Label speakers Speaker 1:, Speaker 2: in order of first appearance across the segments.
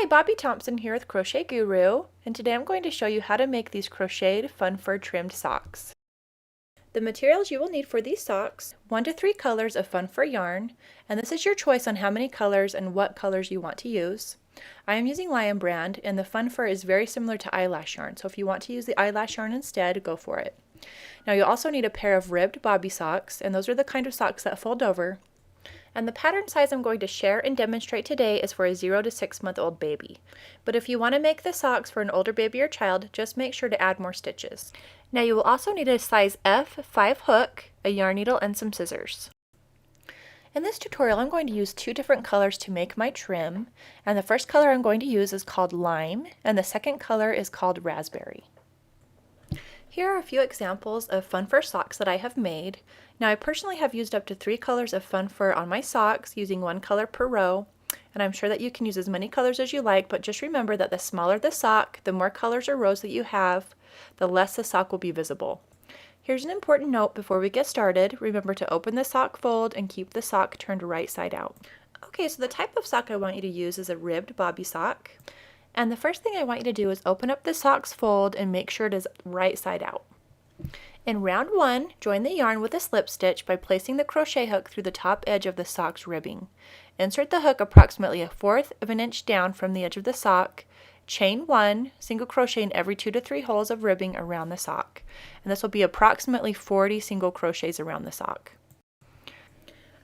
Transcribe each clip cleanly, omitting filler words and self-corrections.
Speaker 1: Bobby Thompson here with Crochet Guru, and today I'm going to show you how to make these crocheted fun fur trimmed socks. The materials you will need for these socks: 1 to 3 colors of fun fur yarn, and this is your choice on how many colors and what colors you want to use. I am using Lion brand, and the fun fur is very similar to eyelash yarn, so if you want to use the eyelash yarn instead, go for it. Now you'll also need a pair of ribbed bobby socks, and those are the kind of socks that fold over. And the pattern size I'm going to share and demonstrate today is for a 0 to 6 month old baby. But if you want to make the socks for an older baby or child, just make sure to add more stitches. Now you will also need a size F5 hook, a yarn needle, and some scissors. In this tutorial I'm going to use 2 different colors to make my trim, and the first color I'm going to use is called lime, and the second color is called raspberry. Here are a few examples of fun fur socks that I have made. Now I personally have used up to 3 colors of fun fur on my socks, using 1 color per row, and I'm sure that you can use as many colors as you like, but just remember that the smaller the sock, the more colors or rows that you have, the less the sock will be visible. Here's an important note before we get started. Remember to open the sock fold and keep the sock turned right side out. Okay, so the type of sock I want you to use is a ribbed bobby sock. And the first thing I want you to do is open up the sock's fold and make sure it is right side out. In round 1, join the yarn with a slip stitch by placing the crochet hook through the top edge of the sock's ribbing. Insert the hook approximately 1/4 of an inch down from the edge of the sock. Chain 1, single crochet in every 2 to 3 holes of ribbing around the sock. And this will be approximately 40 single crochets around the sock.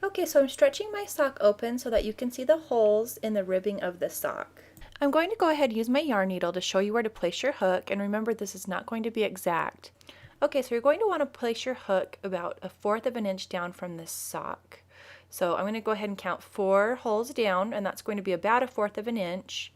Speaker 1: Okay, so I'm stretching my sock open so that you can see the holes in the ribbing of the sock. I'm going to go ahead and use my yarn needle to show you where to place your hook, and remember this is not going to be exact. Okay, so you're going to want to place your hook about 1/4 of an inch down from this sock. So I'm going to go ahead and count 4 holes down, and that's going to be about 1/4 of an inch.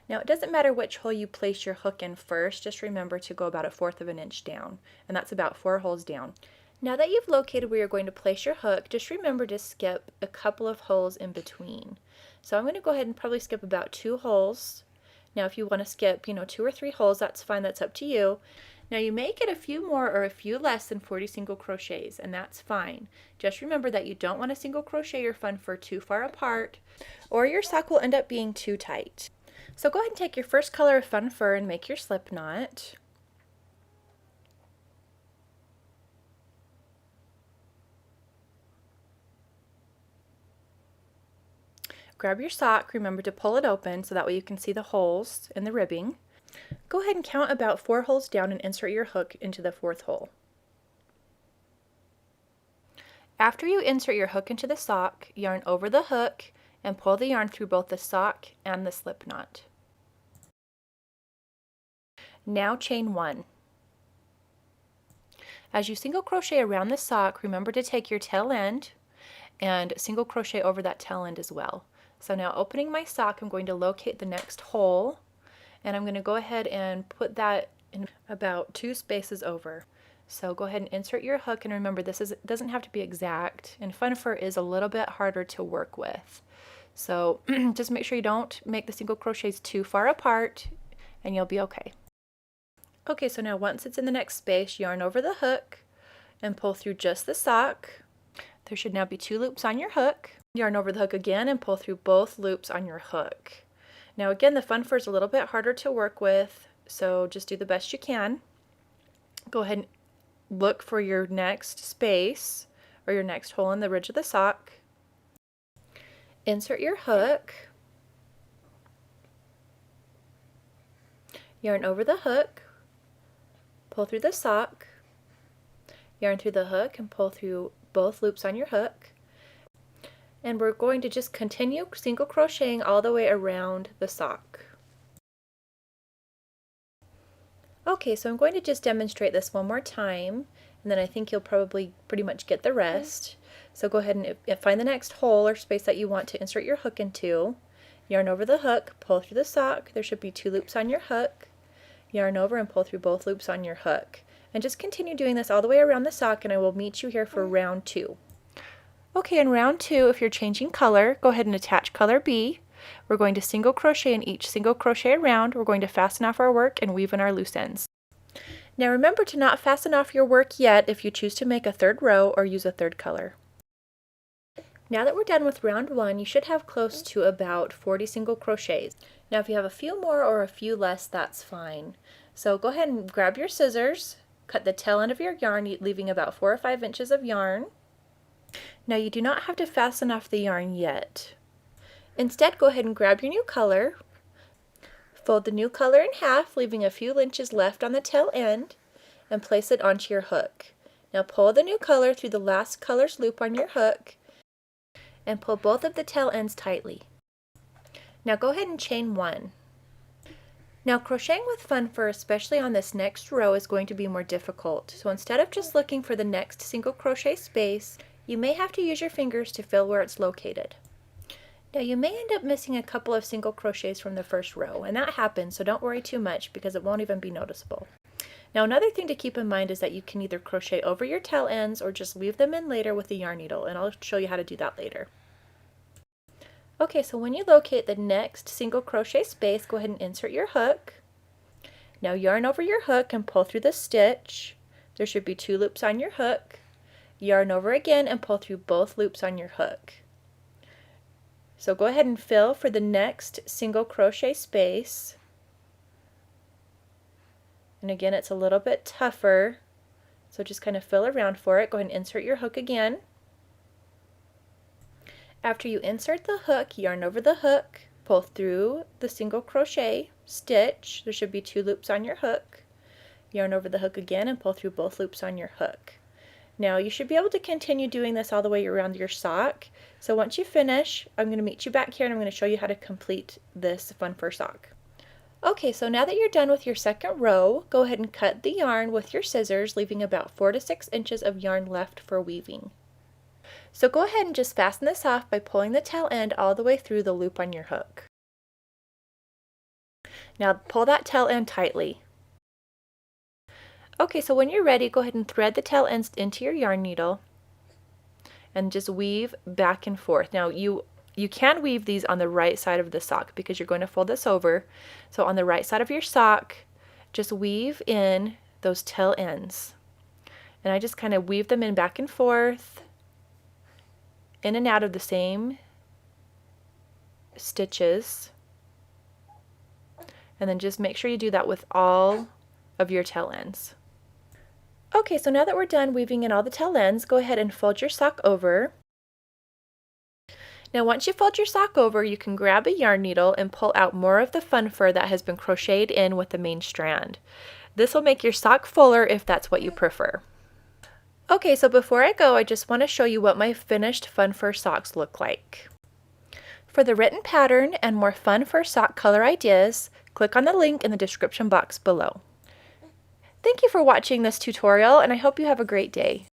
Speaker 1: Now it doesn't matter which hole you place your hook in first, just remember to go about 1/4 of an inch down, and that's about 4 holes down. Now that you've located where you're going to place your hook, just remember to skip a couple of holes in between. So I'm going to go ahead and probably skip about 2 holes. Now if you want to skip, 2 or 3 holes, that's fine, that's up to you. Now you may get a few more or a few less than 40 single crochets, and that's fine. Just remember that you don't want to single crochet your fun fur too far apart, or your sock will end up being too tight. So go ahead and take your first color of fun fur and make your slip knot. Grab your sock, remember to pull it open so that way you can see the holes in the ribbing. Go ahead and count about 4 holes down and insert your hook into the 4th hole. After you insert your hook into the sock, yarn over the hook and pull the yarn through both the sock and the slip knot. Now chain 1. As you single crochet around the sock, remember to take your tail end and single crochet over that tail end as well. So now opening my sock, I'm going to locate the next hole, and I'm going to go ahead and put that in about 2 spaces over. So go ahead and insert your hook, and remember it doesn't have to be exact, and fun fur is a little bit harder to work with. So just make sure you don't make the single crochets too far apart, and you'll be okay. Okay, so now once it's in the next space, yarn over the hook and pull through just the sock. There should now be 2 loops on your hook. Yarn over the hook again and pull through both loops on your hook. Now again, the fun fur is a little bit harder to work with, so just do the best you can. Go ahead and look for your next space or your next hole in the ridge of the sock. Insert your hook. Yarn over the hook. Pull through the sock. Yarn through the hook and pull through both loops on your hook. And we're going to just continue single crocheting all the way around the sock. Okay, so I'm going to just demonstrate this one more time, and then I think you'll probably pretty much get the rest. So go ahead and find the next hole or space that you want to insert your hook into. Yarn over the hook, pull through the sock. There should be 2 loops on your hook. Yarn over and pull through both loops on your hook. And just continue doing this all the way around the sock, and I will meet you here for round 2. Okay, in round 2, if you're changing color, go ahead and attach color B. We're going to single crochet in each single crochet around. We're going to fasten off our work and weave in our loose ends. Now remember to not fasten off your work yet if you choose to make a 3rd row or use a 3rd color. Now that we're done with round 1, you should have close to about 40 single crochets. Now if you have a few more or a few less, that's fine. So go ahead and grab your scissors, cut the tail end of your yarn, leaving about 4 or 5 inches of yarn. Now you do not have to fasten off the yarn yet. Instead, go ahead and grab your new color, fold the new color in half, leaving a few inches left on the tail end, and place it onto your hook. Now pull the new color through the last color's loop on your hook, and pull both of the tail ends tightly. Now go ahead and chain 1. Now crocheting with fun fur, especially on this next row, is going to be more difficult. So instead of just looking for the next single crochet space, you may have to use your fingers to feel where it's located. Now you may end up missing a couple of single crochets from the first row, and that happens, so don't worry too much because it won't even be noticeable. Now another thing to keep in mind is that you can either crochet over your tail ends or just weave them in later with a yarn needle, and I'll show you how to do that later. Okay, so when you locate the next single crochet space, go ahead and insert your hook. Now yarn over your hook and pull through the stitch. There should be 2 loops on your hook. Yarn over again and pull through both loops on your hook. So go ahead and fill for the next single crochet space. And again, it's a little bit tougher, so just kind of fill around for it. Go ahead and insert your hook again. After you insert the hook, yarn over the hook, pull through the single crochet stitch. There should be 2 loops on your hook. Yarn over the hook again and pull through both loops on your hook. Now you should be able to continue doing this all the way around your sock. So once you finish, I'm going to meet you back here and I'm going to show you how to complete this fun fur sock. Okay, so now that you're done with your second row, go ahead and cut the yarn with your scissors, leaving about 4 to 6 inches of yarn left for weaving. So go ahead and just fasten this off by pulling the tail end all the way through the loop on your hook. Now pull that tail end tightly. Okay, so when you're ready, go ahead and thread the tail ends into your yarn needle and just weave back and forth. Now you can weave these on the right side of the sock because you're going to fold this over. So on the right side of your sock, just weave in those tail ends. And I just kind of weave them in back and forth, in and out of the same stitches. And then just make sure you do that with all of your tail ends. Okay, so now that we're done weaving in all the tail ends, go ahead and fold your sock over. Now once you fold your sock over, you can grab a yarn needle and pull out more of the fun fur that has been crocheted in with the main strand. This will make your sock fuller if that's what you prefer. Okay, so before I go, I just want to show you what my finished fun fur socks look like. For the written pattern and more fun fur sock color ideas, click on the link in the description box below. Thank you for watching this tutorial, and I hope you have a great day.